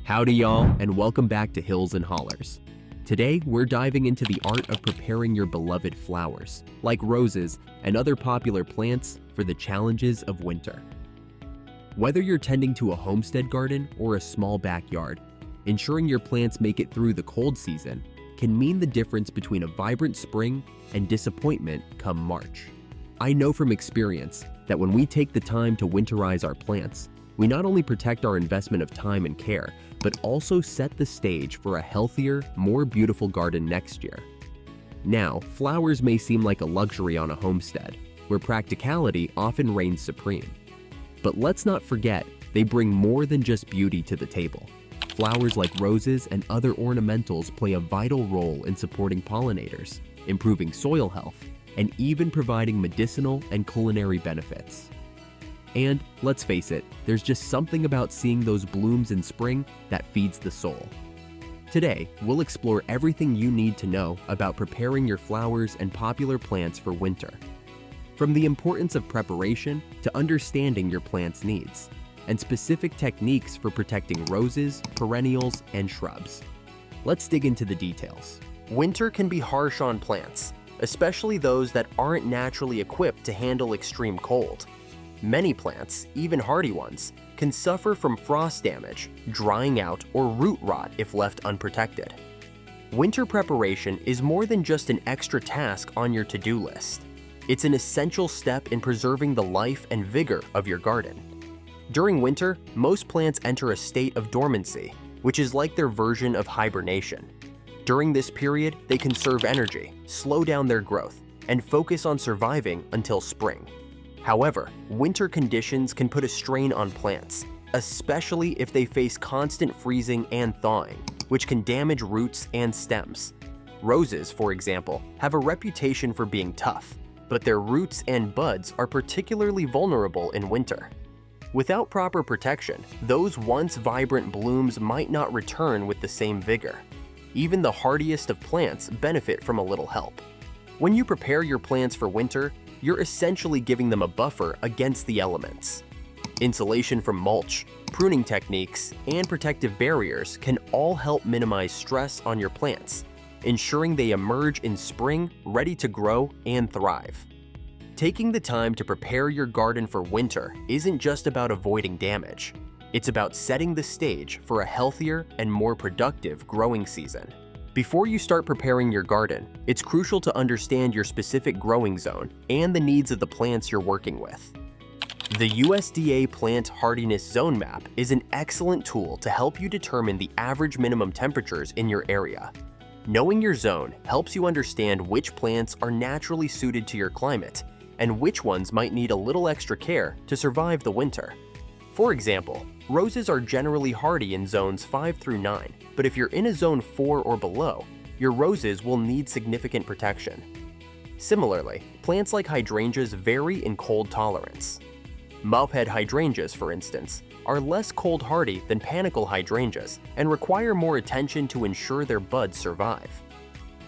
Howdy y'all, and welcome back to Hills and Hollers. Today, we're diving into the art of preparing your beloved flowers, like roses and other popular plants, for the challenges of winter. Whether you're tending to a homestead garden or a small backyard, ensuring your plants make it through the cold season can mean the difference between a vibrant spring and disappointment come March. I know from experience that when we take the time to winterize our plants, we not only protect our investment of time and care, but also set the stage for a healthier, more beautiful garden next year. Now, flowers may seem like a luxury on a homestead, where practicality often reigns supreme. But let's not forget, they bring more than just beauty to the table. Flowers like roses and other ornamentals play a vital role in supporting pollinators, improving soil health, and even providing medicinal and culinary benefits. And let's face it, there's just something about seeing those blooms in spring that feeds the soul. Today, we'll explore everything you need to know about preparing your flowers and popular plants for winter. From the importance of preparation to understanding your plant's needs, and specific techniques for protecting roses, perennials, and shrubs. Let's dig into the details. Winter can be harsh on plants, especially those that aren't naturally equipped to handle extreme cold. Many plants, even hardy ones, can suffer from frost damage, drying out, or root rot if left unprotected. Winter preparation is more than just an extra task on your to-do list. It's an essential step in preserving the life and vigor of your garden. During winter, most plants enter a state of dormancy, which is like their version of hibernation. During this period, they conserve energy, slow down their growth, and focus on surviving until spring. However, winter conditions can put a strain on plants, especially if they face constant freezing and thawing, which can damage roots and stems. Roses, for example, have a reputation for being tough, but their roots and buds are particularly vulnerable in winter. Without proper protection, those once vibrant blooms might not return with the same vigor. Even the hardiest of plants benefit from a little help. When you prepare your plants for winter, you're essentially giving them a buffer against the elements. Insulation from mulch, pruning techniques, and protective barriers can all help minimize stress on your plants, ensuring they emerge in spring ready to grow and thrive. Taking the time to prepare your garden for winter isn't just about avoiding damage. It's about setting the stage for a healthier and more productive growing season. Before you start preparing your garden, it's crucial to understand your specific growing zone and the needs of the plants you're working with. The USDA Plant Hardiness Zone Map is an excellent tool to help you determine the average minimum temperatures in your area. Knowing your zone helps you understand which plants are naturally suited to your climate and which ones might need a little extra care to survive the winter. For example, roses are generally hardy in zones 5 through 9, but if you're in a zone 4 or below, your roses will need significant protection. Similarly, plants like hydrangeas vary in cold tolerance. Mauvehead hydrangeas, for instance, are less cold hardy than panicle hydrangeas and require more attention to ensure their buds survive.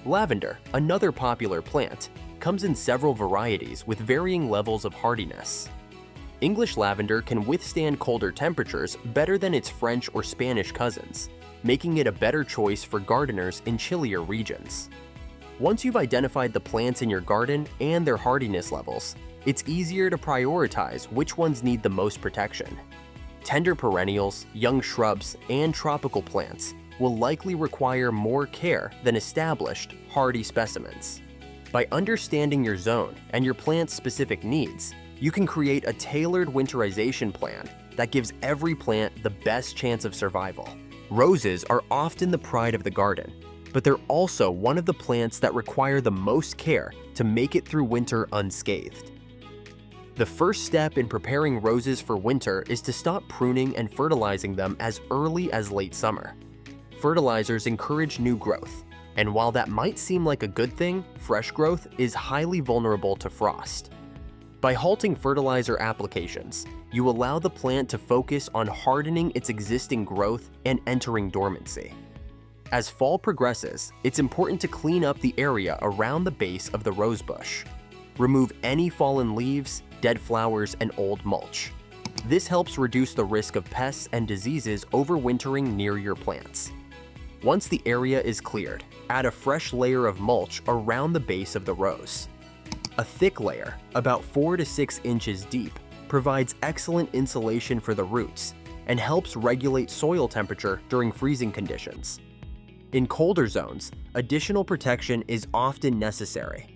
Lavender, another popular plant, comes in several varieties with varying levels of hardiness. English lavender can withstand colder temperatures better than its French or Spanish cousins, making it a better choice for gardeners in chillier regions. Once you've identified the plants in your garden and their hardiness levels, it's easier to prioritize which ones need the most protection. Tender perennials, young shrubs, and tropical plants will likely require more care than established, hardy specimens. By understanding your zone and your plant's specific needs, you can create a tailored winterization plan that gives every plant the best chance of survival. Roses are often the pride of the garden, but they're also one of the plants that require the most care to make it through winter unscathed. The first step in preparing roses for winter is to stop pruning and fertilizing them as early as late summer. Fertilizers encourage new growth, and while that might seem like a good thing, fresh growth is highly vulnerable to frost. By halting fertilizer applications, you allow the plant to focus on hardening its existing growth and entering dormancy. As fall progresses, it's important to clean up the area around the base of the rose bush. Remove any fallen leaves, dead flowers, and old mulch. This helps reduce the risk of pests and diseases overwintering near your plants. Once the area is cleared, add a fresh layer of mulch around the base of the rows. A thick layer, about 4 to 6 inches deep, provides excellent insulation for the roots and helps regulate soil temperature during freezing conditions. In colder zones, additional protection is often necessary.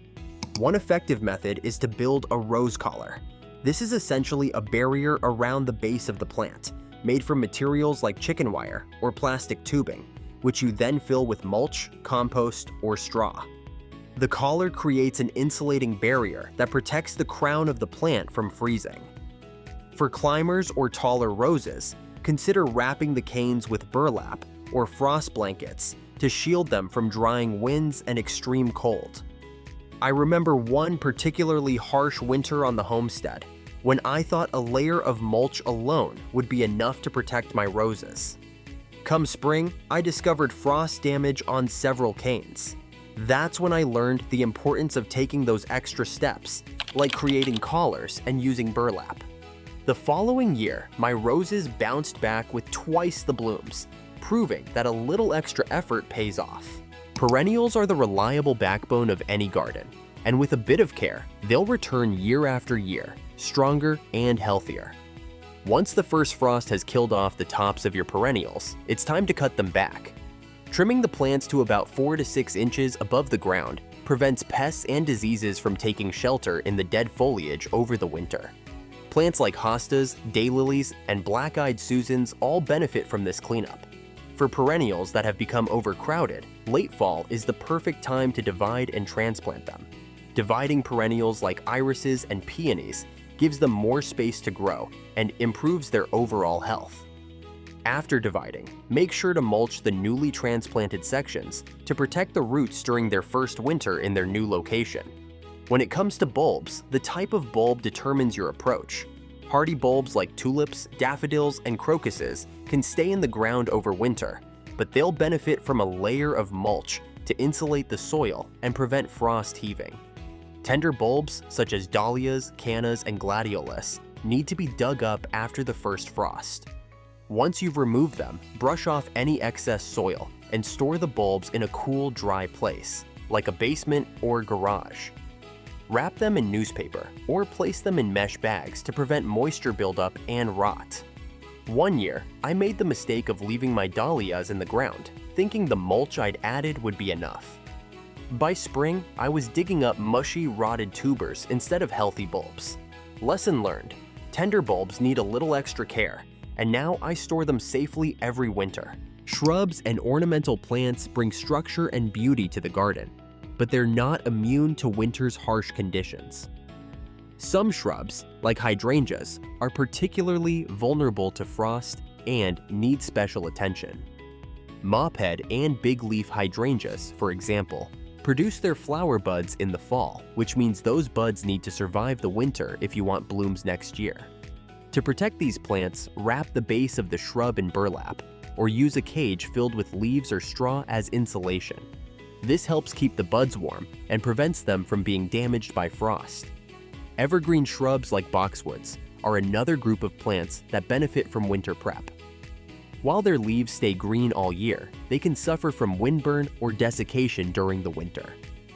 One effective method is to build a rose collar. This is essentially a barrier around the base of the plant, made from materials like chicken wire or plastic tubing, which you then fill with mulch, compost, or straw. The collar creates an insulating barrier that protects the crown of the plant from freezing. For climbers or taller roses, consider wrapping the canes with burlap or frost blankets to shield them from drying winds and extreme cold. I remember one particularly harsh winter on the homestead when I thought a layer of mulch alone would be enough to protect my roses. Come spring, I discovered frost damage on several canes. That's when I learned the importance of taking those extra steps, like creating collars and using burlap. The following year, my roses bounced back with twice the blooms, proving that a little extra effort pays off. Perennials are the reliable backbone of any garden, and with a bit of care, they'll return year after year, stronger and healthier. Once the first frost has killed off the tops of your perennials, it's time to cut them back. Trimming the plants to about 4 to 6 inches above the ground prevents pests and diseases from taking shelter in the dead foliage over the winter. Plants like hostas, daylilies, and black-eyed Susans all benefit from this cleanup. For perennials that have become overcrowded, late fall is the perfect time to divide and transplant them. Dividing perennials like irises and peonies gives them more space to grow and improves their overall health. After dividing, make sure to mulch the newly transplanted sections to protect the roots during their first winter in their new location. When it comes to bulbs, the type of bulb determines your approach. Hardy bulbs like tulips, daffodils, and crocuses can stay in the ground over winter, but they'll benefit from a layer of mulch to insulate the soil and prevent frost heaving. Tender bulbs such as dahlias, cannas, and gladiolus need to be dug up after the first frost. Once you've removed them, brush off any excess soil and store the bulbs in a cool, dry place, like a basement or garage. Wrap them in newspaper or place them in mesh bags to prevent moisture buildup and rot. One year, I made the mistake of leaving my dahlias in the ground, thinking the mulch I'd added would be enough. By spring, I was digging up mushy, rotted tubers instead of healthy bulbs. Lesson learned: tender bulbs need a little extra care, and now I store them safely every winter. Shrubs and ornamental plants bring structure and beauty to the garden, but they're not immune to winter's harsh conditions. Some shrubs, like hydrangeas, are particularly vulnerable to frost and need special attention. Mophead and big leaf hydrangeas, for example, produce their flower buds in the fall, which means those buds need to survive the winter if you want blooms next year. To protect these plants, wrap the base of the shrub in burlap, or use a cage filled with leaves or straw as insulation. This helps keep the buds warm and prevents them from being damaged by frost. Evergreen shrubs like boxwoods are another group of plants that benefit from winter prep. While their leaves stay green all year, they can suffer from windburn or desiccation during the winter.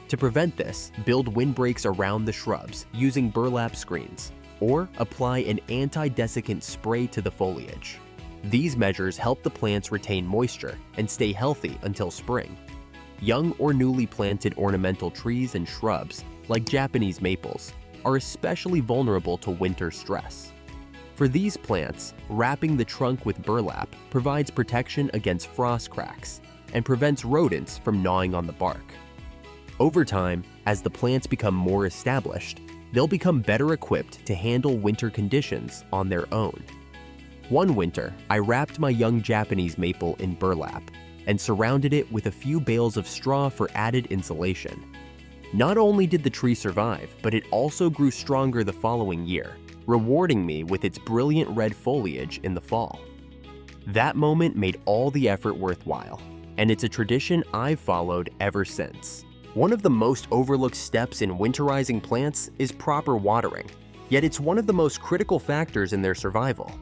To prevent this, build windbreaks around the shrubs using burlap screens, or apply an anti-desiccant spray to the foliage. These measures help the plants retain moisture and stay healthy until spring. Young or newly planted ornamental trees and shrubs, like Japanese maples, are especially vulnerable to winter stress. For these plants, wrapping the trunk with burlap provides protection against frost cracks and prevents rodents from gnawing on the bark. Over time, as the plants become more established, they'll become better equipped to handle winter conditions on their own. One winter, I wrapped my young Japanese maple in burlap and surrounded it with a few bales of straw for added insulation. Not only did the tree survive, but it also grew stronger the following year, rewarding me with its brilliant red foliage in the fall. That moment made all the effort worthwhile, and it's a tradition I've followed ever since. One of the most overlooked steps in winterizing plants is proper watering. Yet it's one of the most critical factors in their survival.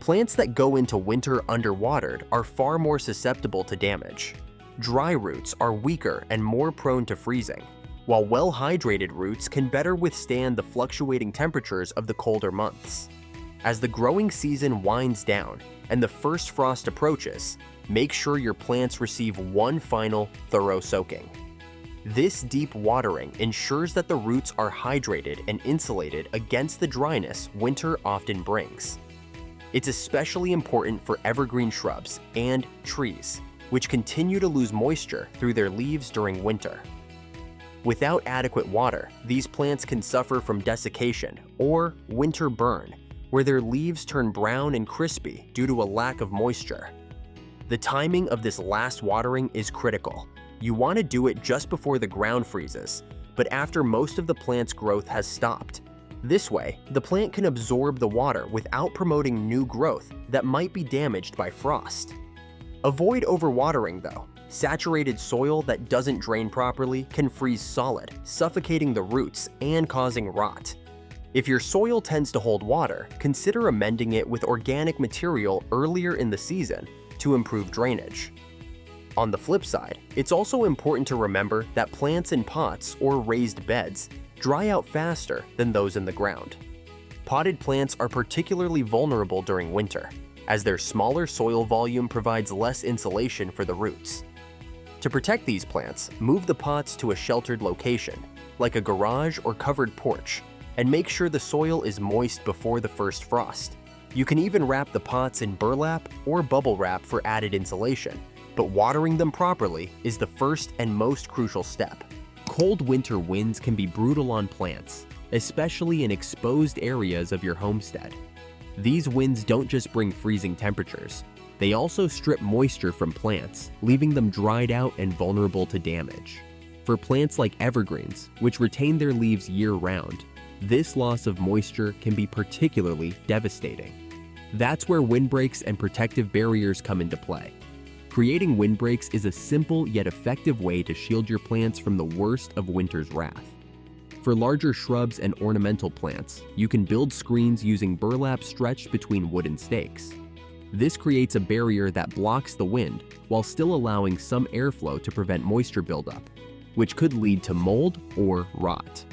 Plants that go into winter underwatered are far more susceptible to damage. Dry roots are weaker and more prone to freezing, while well-hydrated roots can better withstand the fluctuating temperatures of the colder months. As the growing season winds down and the first frost approaches, make sure your plants receive one final, thorough soaking. This deep watering ensures that the roots are hydrated and insulated against the dryness winter often brings. It's especially important for evergreen shrubs and trees, which continue to lose moisture through their leaves during winter. Without adequate water, these plants can suffer from desiccation or winter burn, where their leaves turn brown and crispy due to a lack of moisture. The timing of this last watering is critical. You want to do it just before the ground freezes, but after most of the plant's growth has stopped. This way, the plant can absorb the water without promoting new growth that might be damaged by frost. Avoid overwatering though. Saturated soil that doesn't drain properly can freeze solid, suffocating the roots and causing rot. If your soil tends to hold water, consider amending it with organic material earlier in the season to improve drainage. On the flip side, it's also important to remember that plants in pots or raised beds dry out faster than those in the ground. Potted plants are particularly vulnerable during winter, as their smaller soil volume provides less insulation for the roots. To protect these plants, move the pots to a sheltered location, like a garage or covered porch, and make sure the soil is moist before the first frost. You can even wrap the pots in burlap or bubble wrap for added insulation, but watering them properly is the first and most crucial step. Cold winter winds can be brutal on plants, especially in exposed areas of your homestead. These winds don't just bring freezing temperatures, they also strip moisture from plants, leaving them dried out and vulnerable to damage. For plants like evergreens, which retain their leaves year-round, this loss of moisture can be particularly devastating. That's where windbreaks and protective barriers come into play. Creating windbreaks is a simple yet effective way to shield your plants from the worst of winter's wrath. For larger shrubs and ornamental plants, you can build screens using burlap stretched between wooden stakes. This creates a barrier that blocks the wind while still allowing some airflow to prevent moisture buildup, which could lead to mold or rot.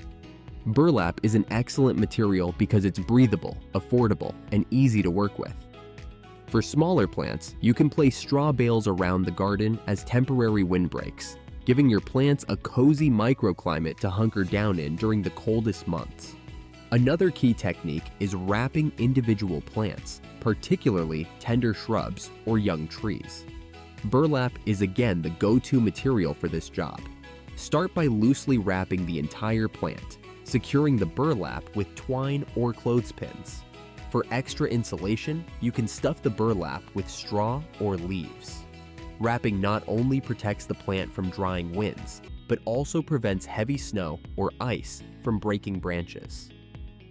Burlap is an excellent material because it's breathable, affordable, and easy to work with. For smaller plants, you can place straw bales around the garden as temporary windbreaks, giving your plants a cozy microclimate to hunker down in during the coldest months. Another key technique is wrapping individual plants, particularly tender shrubs or young trees. Burlap is again the go-to material for this job. Start by loosely wrapping the entire plant, securing the burlap with twine or clothespins. For extra insulation, you can stuff the burlap with straw or leaves. Wrapping not only protects the plant from drying winds, but also prevents heavy snow or ice from breaking branches.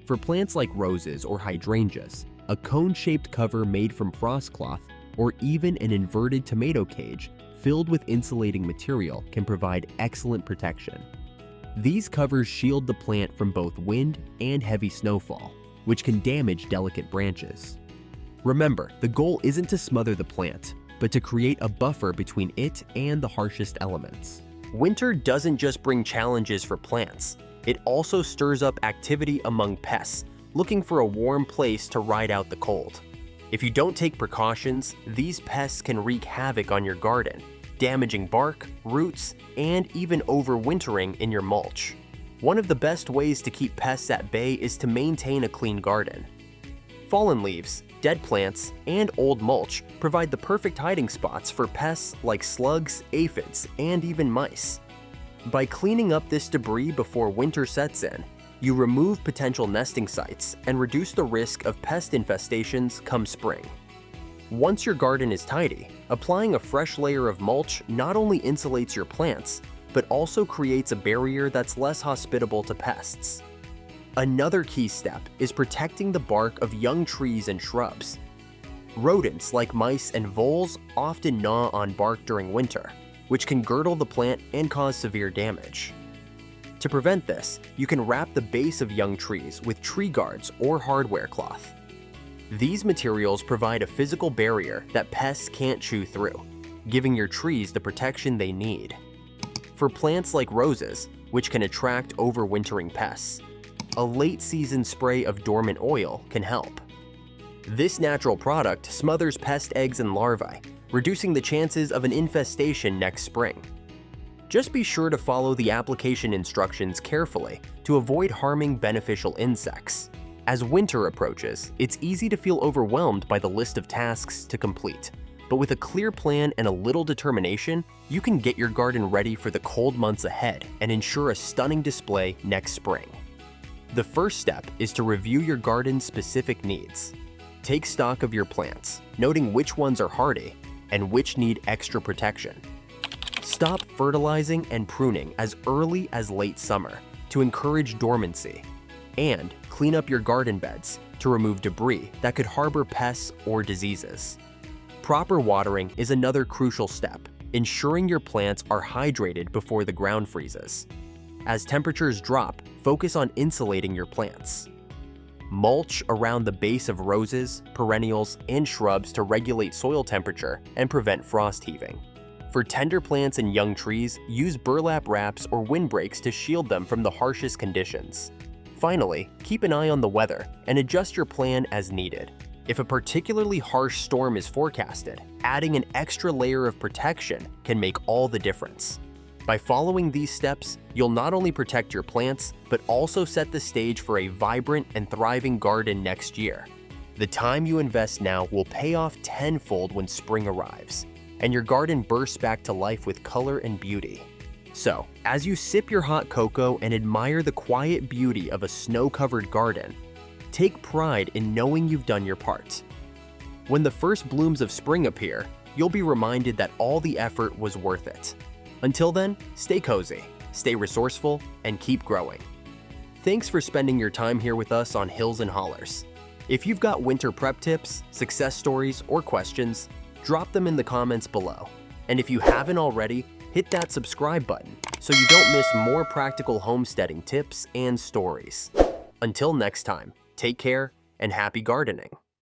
For plants like roses or hydrangeas, a cone-shaped cover made from frost cloth or even an inverted tomato cage filled with insulating material can provide excellent protection. These covers shield the plant from both wind and heavy snowfall, which can damage delicate branches. Remember, the goal isn't to smother the plant, but to create a buffer between it and the harshest elements. Winter doesn't just bring challenges for plants, it also stirs up activity among pests, looking for a warm place to ride out the cold. If you don't take precautions, these pests can wreak havoc on your garden, damaging bark, roots, and even overwintering in your mulch. One of the best ways to keep pests at bay is to maintain a clean garden. Fallen leaves, dead plants, and old mulch provide the perfect hiding spots for pests like slugs, aphids, and even mice. By cleaning up this debris before winter sets in, you remove potential nesting sites and reduce the risk of pest infestations come spring. Once your garden is tidy, applying a fresh layer of mulch not only insulates your plants, but also creates a barrier that's less hospitable to pests. Another key step is protecting the bark of young trees and shrubs. Rodents like mice and voles often gnaw on bark during winter, which can girdle the plant and cause severe damage. To prevent this, you can wrap the base of young trees with tree guards or hardware cloth. These materials provide a physical barrier that pests can't chew through, giving your trees the protection they need. For plants like roses, which can attract overwintering pests, a late-season spray of dormant oil can help. This natural product smothers pest eggs and larvae, reducing the chances of an infestation next spring. Just be sure to follow the application instructions carefully to avoid harming beneficial insects. As winter approaches, it's easy to feel overwhelmed by the list of tasks to complete. But with a clear plan and a little determination, you can get your garden ready for the cold months ahead and ensure a stunning display next spring. The first step is to review your garden's specific needs. Take stock of your plants, noting which ones are hardy and which need extra protection. Stop fertilizing and pruning as early as late summer to encourage dormancy, and clean up your garden beds to remove debris that could harbor pests or diseases. Proper watering is another crucial step, ensuring your plants are hydrated before the ground freezes. As temperatures drop, focus on insulating your plants. Mulch around the base of roses, perennials, and shrubs to regulate soil temperature and prevent frost heaving. For tender plants and young trees, use burlap wraps or windbreaks to shield them from the harshest conditions. Finally, keep an eye on the weather and adjust your plan as needed. If a particularly harsh storm is forecasted, adding an extra layer of protection can make all the difference. By following these steps, you'll not only protect your plants, but also set the stage for a vibrant and thriving garden next year. The time you invest now will pay off tenfold when spring arrives, and your garden bursts back to life with color and beauty. So, as you sip your hot cocoa and admire the quiet beauty of a snow-covered garden, take pride in knowing you've done your part. When the first blooms of spring appear, you'll be reminded that all the effort was worth it. Until then, stay cozy, stay resourceful, and keep growing. Thanks for spending your time here with us on Hills and Hollers. If you've got winter prep tips, success stories, or questions, drop them in the comments below. And if you haven't already, hit that subscribe button so you don't miss more practical homesteading tips and stories. Until next time, take care and happy gardening.